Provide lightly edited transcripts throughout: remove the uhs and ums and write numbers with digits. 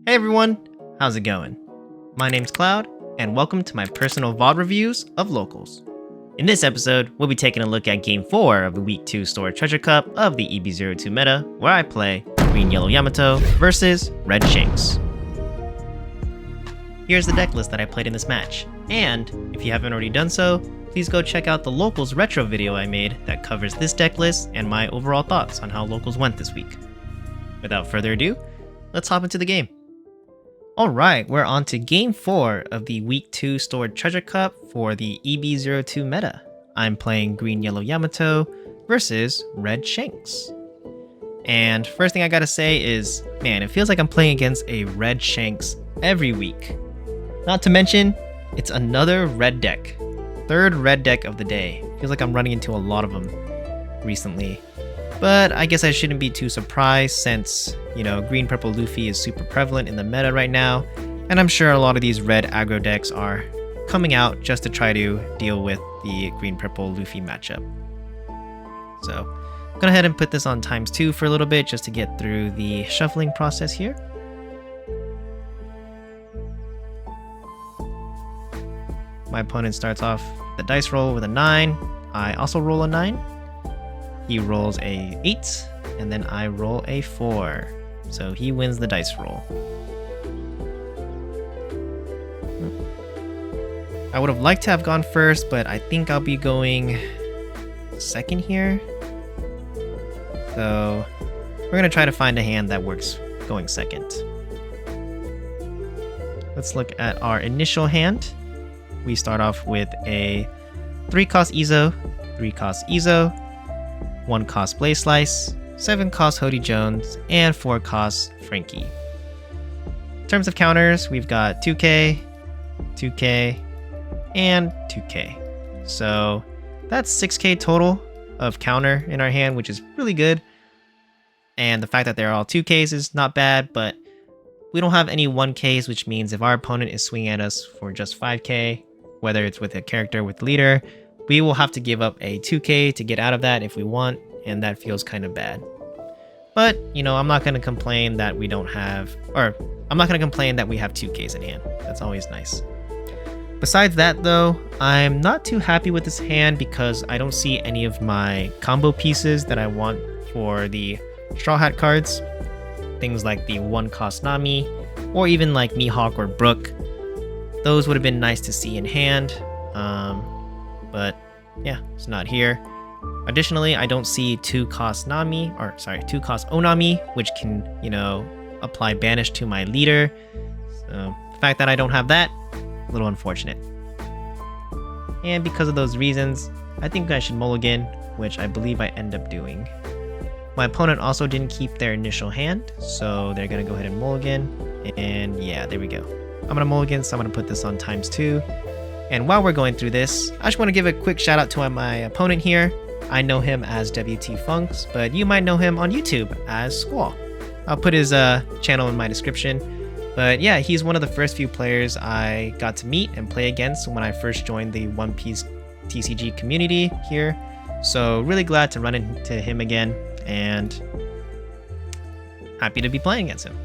Hey everyone, how's it going? My name's Cloud, and welcome to my personal VOD reviews of Locals. In this episode, we'll be taking a look at Game 4 of the Week 2 Store Treasure Cup of the EB02 Meta, where I play Green Yellow Yamato versus Red Shanks. Here's the deck list that I played in this match, and if you haven't already done so, please go check out the Locals retro video I made that covers this deck list and my overall thoughts on how Locals went this week. Without further ado, let's hop into the game. Alright, we're on to Game 4 of the Week 2 Stored Treasure Cup for the EB02 Meta. I'm playing Green Yellow Yamato versus Red Shanks. And first thing I gotta say is, man, it feels like I'm playing against a Red Shanks every week. Not to mention, it's another red deck. Third red deck of the day. Feels like I'm running into a lot of them recently. But I guess I shouldn't be too surprised since, green purple Lofi is super prevalent in the meta right now, and I'm sure a lot of these red aggro decks are coming out just to try to deal with the green purple Lofi matchup. So I'm gonna go ahead and put this on ×2 for a little bit just to get through the shuffling process here. My opponent starts off the dice roll with a 9. I also roll a 9. He rolls a 8, and then I roll a 4. So he wins the dice roll. I would have liked to have gone first, but I think I'll be going second here. So we're going to try to find a hand that works going second. Let's look at our initial hand. We start off with a 3-cost Izo, 3-cost Izo, 1-cost Blaze Slice, 7-cost Hody Jones, and 4-cost Frankie. In terms of counters, we've got 2k, 2k, and 2k. So that's 6k total of counter in our hand, which is really good. And the fact that they're all 2ks is not bad, but we don't have any 1ks, which means if our opponent is swinging at us for just 5k, whether it's with a character with leader, we will have to give up a 2k to get out of that if we want, and that feels kind of bad. But, I'm not going to complain that we don't have, or I'm not going to complain that we have 2ks in hand. That's always nice. Besides that though, I'm not too happy with this hand because I don't see any of my combo pieces that I want for the Straw Hat cards. Things like the 1-cost Nami, or even like Mihawk or Brook. Those would have been nice to see in hand. But yeah, it's not here. Additionally, I don't see 2-cost Onami, which can, apply banish to my leader. So the fact that I don't have that, a little unfortunate. And because of those reasons, I think I should mulligan, which I believe I end up doing. My opponent also didn't keep their initial hand, so they're gonna go ahead and mulligan. And yeah, there we go. I'm gonna mulligan, so I'm gonna put this on ×2. And while we're going through this, I just want to give a quick shout out to my opponent here. I know him as WT Funks, but you might know him on YouTube as Squall. I'll put his channel in my description. But yeah, he's one of the first few players I got to meet and play against when I first joined the One Piece TCG community here. So really glad to run into him again and happy to be playing against him.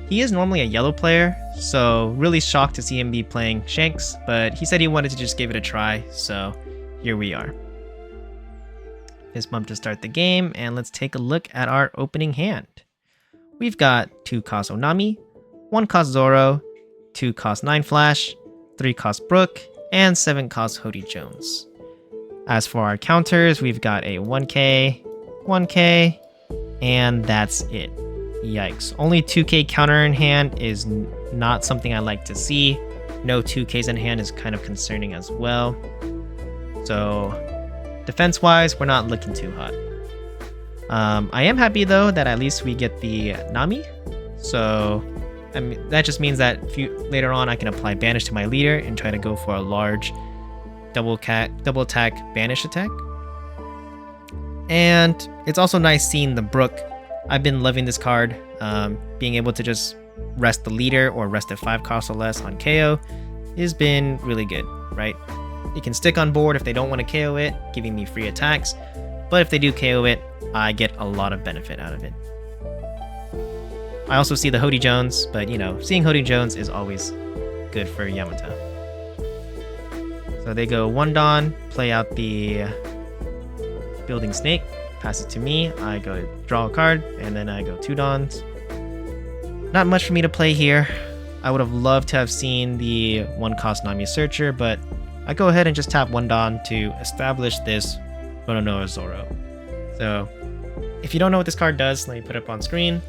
He is normally a yellow player, so really shocked to see him be playing Shanks, but he said he wanted to just give it a try, so here we are. Fist bump to start the game, and let's take a look at our opening hand. We've got 2-cost Onami, 1-cost Zoro, 2-cost 9 Flash, 3-cost Brook, and 7-cost Hody Jones. As for our counters, we've got a 1k, 1k, and that's it. Yikes. Only 2k counter in hand is not something I like to see. No 2ks in hand is kind of concerning as well. So defense-wise, we're not looking too hot. I am happy though that at least we get the Nami. So that just means that later on I can apply banish to my leader and try to go for a large double attack banish attack. And it's also nice seeing the Brook. I've been loving this card. Being able to just rest the leader or rest at 5 costs or less on KO has been really good, right? It can stick on board if they don't want to KO it, giving me free attacks. But if they do KO it, I get a lot of benefit out of it. I also see the Hody Jones, but you know, seeing Hody Jones is always good for Yamato. So they go 1 Dawn, play out the Building Snake, pass it to me, I go draw a card, and then I go 2 Dawns. Not much for me to play here. I would have loved to have seen the 1-cost Nami Searcher, but I go ahead and just tap 1 Dawn to establish this Bononoa Zoro. So if you don't know what this card does, let me put it up on screen.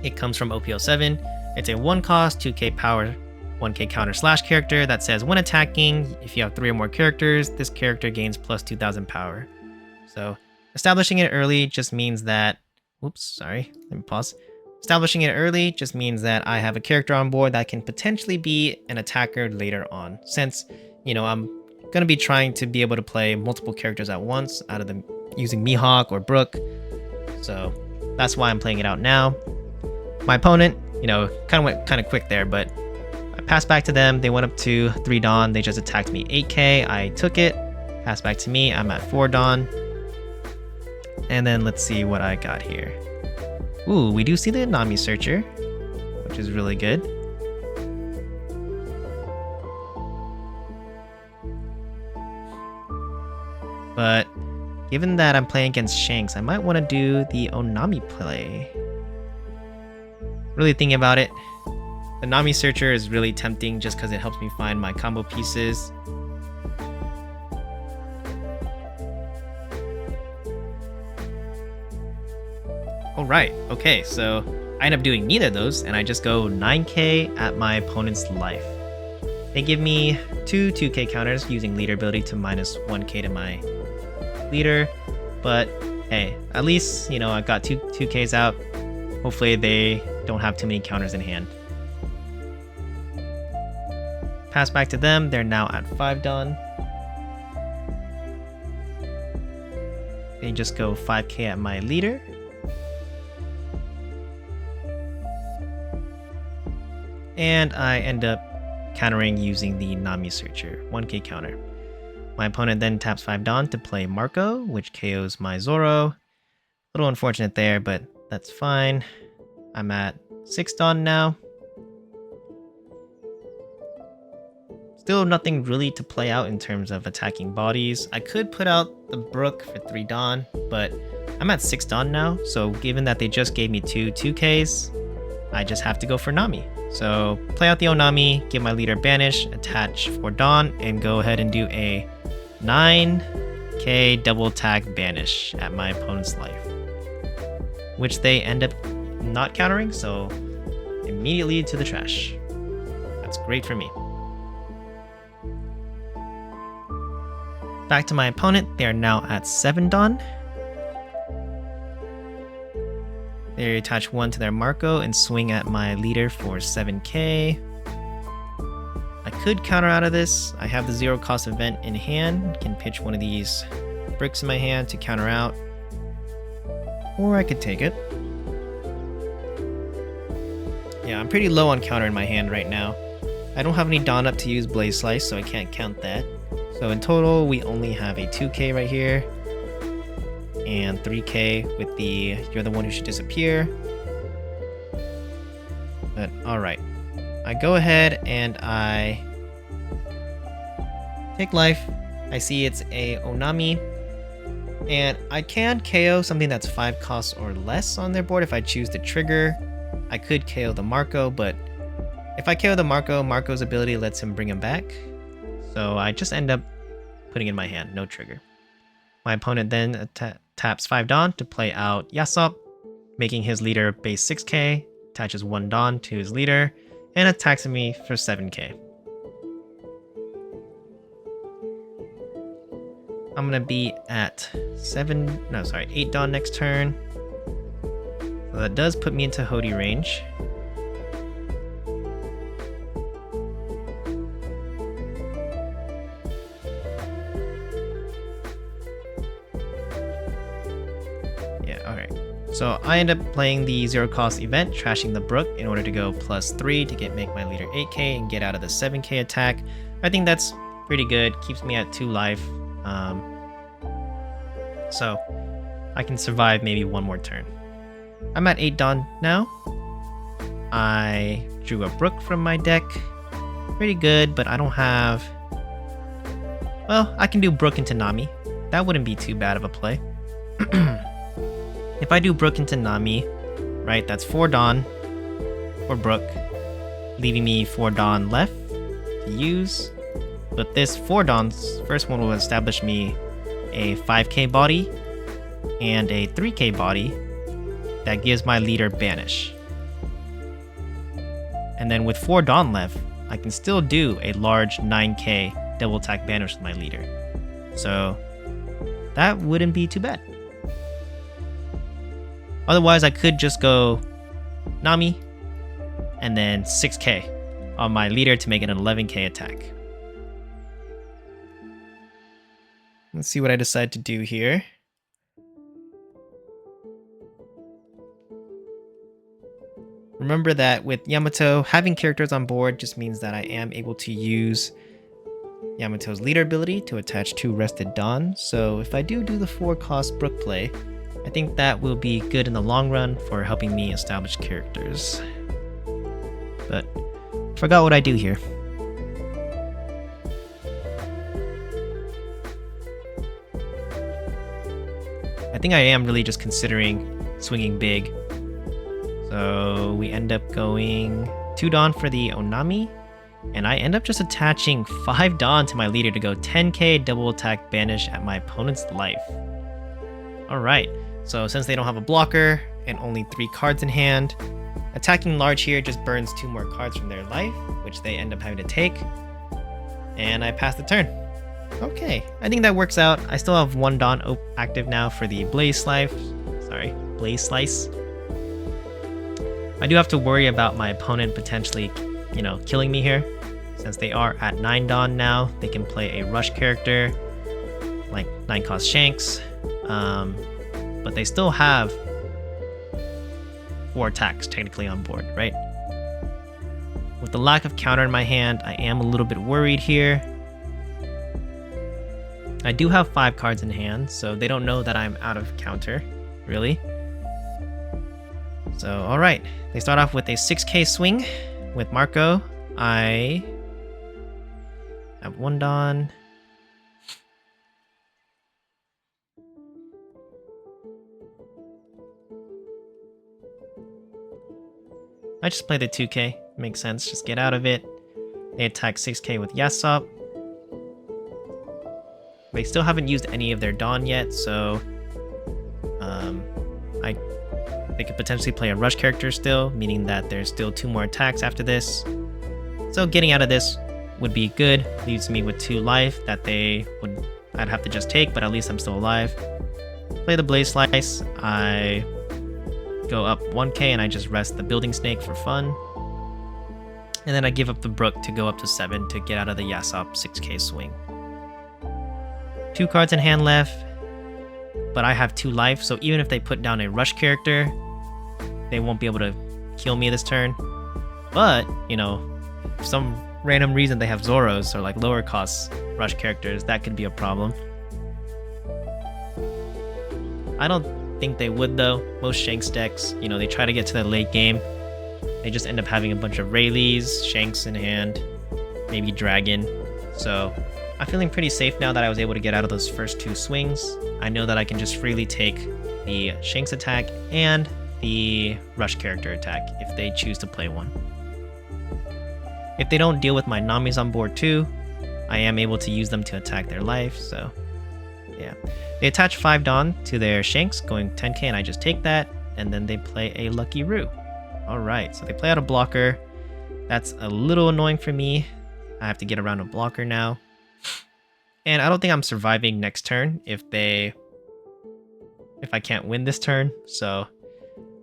It comes from OP07. It's a 1-cost, 2k power, 1k counter slash character that says when attacking, if you have 3 or more characters, this character gains plus 2000 power. So establishing it early just means that, oops, sorry, let me pause. Establishing it early just means that I have a character on board that can potentially be an attacker later on, since, you know, I'm going to be trying to be able to play multiple characters at once out of them using Mihawk or Brook. So that's why I'm playing it out now. My opponent, you know, kind of went kind of quick there, but I passed back to them. They went up to 3 Dawn. They just attacked me 8k. I took it. Passed back to me. I'm at 4 Dawn. And then let's see what I got here. Ooh, we do see the Nami Searcher, which is really good. But given that I'm playing against Shanks, I might want to do the Onami play. Really thinking about it, the Nami Searcher is really tempting just because it helps me find my combo pieces. Alright, okay, so I end up doing neither of those, and I just go 9k at my opponent's life. They give me 2 2k counters using leader ability to minus 1k to my leader, but hey, at least, you know, I got 2ks out. Hopefully they don't have too many counters in hand. Pass back to them, they're now at 5 Dawn. They just go 5k at my leader. And I end up countering using the Nami Searcher, 1k counter. My opponent then taps 5 Dawn to play Marco, which KOs my Zoro. A little unfortunate there, but that's fine. I'm at 6 Dawn now. Still nothing really to play out in terms of attacking bodies. I could put out the Brook for 3 Dawn, but I'm at 6 Dawn now, so given that they just gave me 2 2Ks, I just have to go for Nami. So play out the Onami, give my leader Banish, attach for Dawn, and go ahead and do a 9k double attack Banish at my opponent's life, which they end up not countering, so immediately to the trash. That's great for me. Back to my opponent, they are now at 7 Dawn. They attach 1 to their Marco and swing at my leader for 7k. I could counter out of this. I have the 0-cost event in hand, can pitch one of these bricks in my hand to counter out, or I could take it. Yeah, I'm pretty low on counter in my hand right now. I don't have any Dawn up to use Blaze Slice, so I can't count that. So in total, we only have a 2k right here, and 3k with the You're the One Who Should Disappear. But alright, I go ahead and I take life. I see it's a Onami, and I can KO something that's 5 costs or less on their board if I choose to trigger. I could KO the Marco, but if I KO the Marco, Marco's ability lets him bring him back. So I just end up putting it in my hand, no trigger. My opponent then taps 5 Dawn to play out Yasop, making his leader base 6k, attaches 1 Dawn to his leader, and attacks me for 7k. I'm gonna be at 8 Dawn next turn. So that does put me into Hody range. So I end up playing the 0-cost event, trashing the Brook in order to go +3 to make my leader 8k and get out of the 7k attack. I think that's pretty good, keeps me at 2 life. So I can survive maybe one more turn. I'm at 8 Dawn now. I drew a Brook from my deck. Pretty good, but I don't have... Well, I can do Brook into Nami. That wouldn't be too bad of a play. If I do Brook into Nami, right, that's 4 Dawn for Brook, leaving me 4 Dawn left to use. But this 4 Dawn's first one will establish me a 5k body and a 3k body that gives my leader Banish. And then with 4 Dawn left, I can still do a large 9k double attack Banish with my leader. So that wouldn't be too bad. Otherwise, I could just go Nami and then 6k on my leader to make it an 11k attack. Let's see what I decide to do here. Remember that with Yamato, having characters on board just means that I am able to use Yamato's leader ability to attach 2 Rested Dawn. So if I do the 4-cost Brook play, I think that will be good in the long run for helping me establish characters. But forgot what I do here. I think I am really just considering swinging big. So we end up going 2 Dawn for the Onami, and I end up just attaching 5 Dawn to my leader to go 10k double attack Banish at my opponent's life. Alright, so since they don't have a blocker and only 3 cards in hand, attacking large here just burns 2 more cards from their life, which they end up having to take, and I pass the turn. Okay, I think that works out. I still have 1 Dawn active now for the Blaze Slice. I do have to worry about my opponent potentially, killing me here. Since they are at 9 Dawn now, they can play a rush character, like 9-cost Shanks. But they still have 4 attacks technically on board, right? With the lack of counter in my hand, I am a little bit worried here. I do have 5 cards in hand, so they don't know that I'm out of counter, really. So, alright. They start off with a 6k swing with Marco. I have 1 Dawn. I just play the 2k. Makes sense. Just get out of it. They attack 6k with Yasop. They still haven't used any of their Dawn yet, so they could potentially play a rush character still, meaning that there's still 2 more attacks after this. So getting out of this would be good. Leaves me with 2 life that I'd have to just take, but at least I'm still alive. Play the Blaze Slice. I go up 1k and I just rest the Building Snake for fun. And then I give up the Brook to go up to 7 to get out of the Yasop 6k swing. 2 cards in hand left, but I have 2 life, so even if they put down a rush character, they won't be able to kill me this turn. But, for some random reason they have Zoros or like lower cost rush characters, that could be a problem. I don't think they would though. Most Shanks decks, they try to get to the late game. They just end up having a bunch of Rayleighs, Shanks in hand, maybe Dragon. So I'm feeling pretty safe now that I was able to get out of those first 2 swings. I know that I can just freely take the Shanks attack and the rush character attack if they choose to play one. If they don't deal with my Namis on board too, I am able to use them to attack their life, so yeah. They attach 5 Dawn to their Shanks, going 10k, and I just take that, and then they play a Lucky Roo. Alright, so they play out a blocker. That's a little annoying for me. I have to get around a blocker now. And I don't think I'm surviving next turn if I can't win this turn, so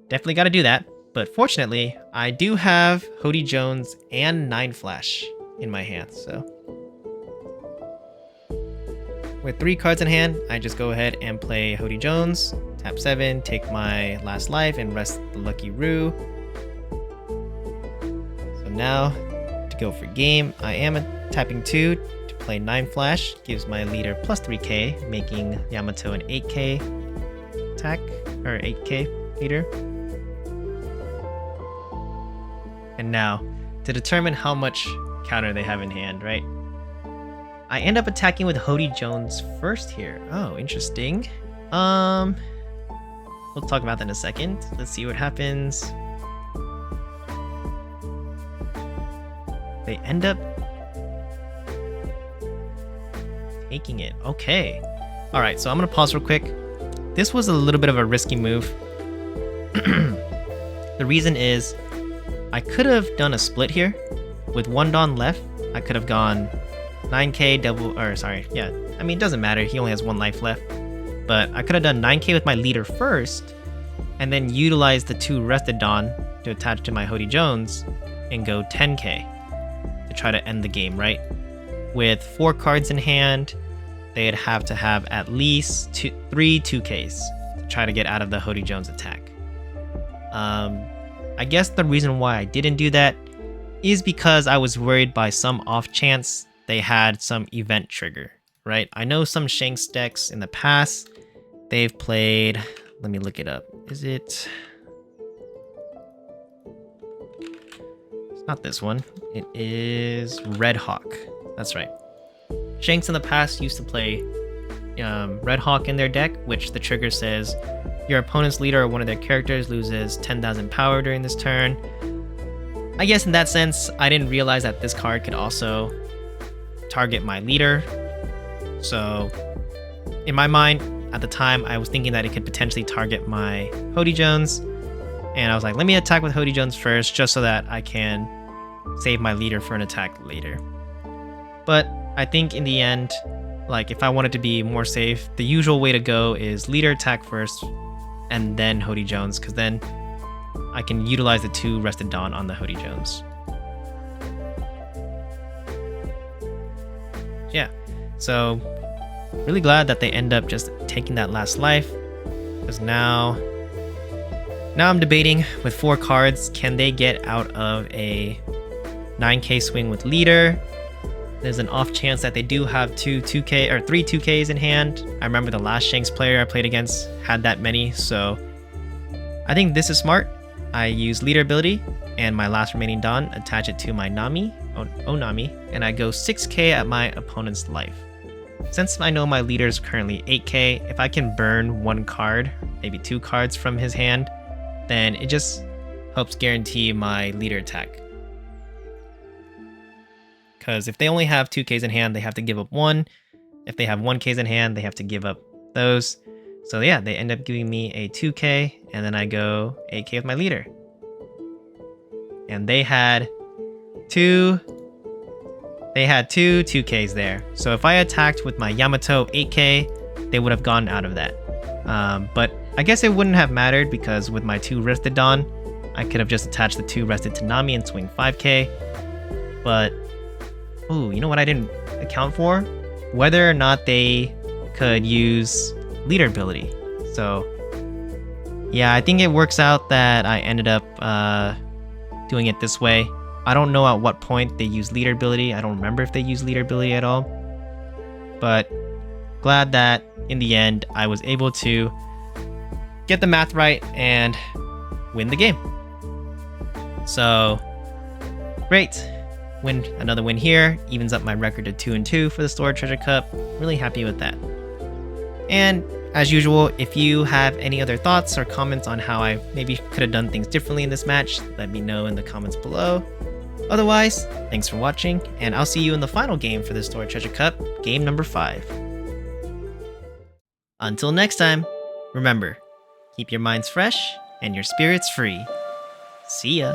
definitely got to do that. But fortunately, I do have Hody Jones and 9 Flash in my hands, so with 3 cards in hand, I just go ahead and play Hody Jones, tap 7, take my last life, and rest the Lucky Roo. So now, to go for game, I am tapping 2 to play 9 Flash, gives my leader plus 3k, making Yamato an 8k attack, or 8k leader. now to determine how much counter they have in hand, right? I end up attacking with Hody Jones first here. Oh, interesting. We'll talk about that in a second. Let's see what happens. They end up taking it. Okay. Alright, so I'm gonna pause real quick. This was a little bit of a risky move. The reason is I could have done a split here. With one Dawn left, I could have gone 9k double, or sorry, yeah. I mean, it doesn't matter. He only has 1 life left. But I could have done 9k with my leader first, and then utilize the 2 rested Dawn to attach to my Hody Jones and go 10k to try to end the game, right? With 4 cards in hand, they'd have to have at least 3 2ks to try to get out of the Hody Jones attack. I guess the reason why I didn't do that is because I was worried by some off chance they had some event trigger, right? I know some Shanks decks in the past, they've played, let me look it up. Is it? It's not this one. It is Red Hawk. That's right. Shanks in the past used to play Red Hawk in their deck, which the trigger says your opponent's leader or one of their characters loses 10,000 power during this turn. I guess in that sense, I didn't realize that this card could also target my leader. So in my mind, at the time, I was thinking that it could potentially target my Hody Jones. And I was like, let me attack with Hody Jones first, just so that I can save my leader for an attack later. But I think in the end, like if I wanted to be more safe, the usual way to go is leader attack first and then Hody Jones, because then I can utilize the 2 rested Dawn on the Hody Jones. Yeah, so really glad that they end up just taking that last life, because now I'm debating with 4 cards, can they get out of a 9k swing with leader? There's an off chance that they do have 3 2ks in hand. I remember the last Shanks player I played against had that many, so I think this is smart. I use leader ability and my last remaining Dawn, attach it to my Onami, and I go 6k at my opponent's life. Since I know my leader is currently 8k, if I can burn 1 card, maybe 2 cards from his hand, then it just helps guarantee my leader attack. Because if they only have 2ks in hand, they have to give up 1. If they have 1ks in hand, they have to give up those. So yeah, they end up giving me a 2k, and then I go 8k with my leader. And they had 2 2ks there. So if I attacked with my Yamato 8k, they would have gone out of that. But I guess it wouldn't have mattered, because with my 2 rested Dawn, I could have just attached the 2 rested Tanami and swing 5k. But ooh, you know what I didn't account for? Whether or not they could use leader ability. So yeah, I think it works out that I ended up doing it this way. I don't know at what point they use leader ability. I don't remember if they use leader ability at all. But glad that in the end I was able to get the math right and win the game. So great. Another win here, evens up my record to 2-2 for the Stored Treasure Cup. Really happy with that. And as usual, if you have any other thoughts or comments on how I maybe could have done things differently in this match, let me know in the comments below. Otherwise, thanks for watching, and I'll see you in the final game for the Stored Treasure Cup, game number 5. Until next time, remember, keep your minds fresh and your spirits free. See ya!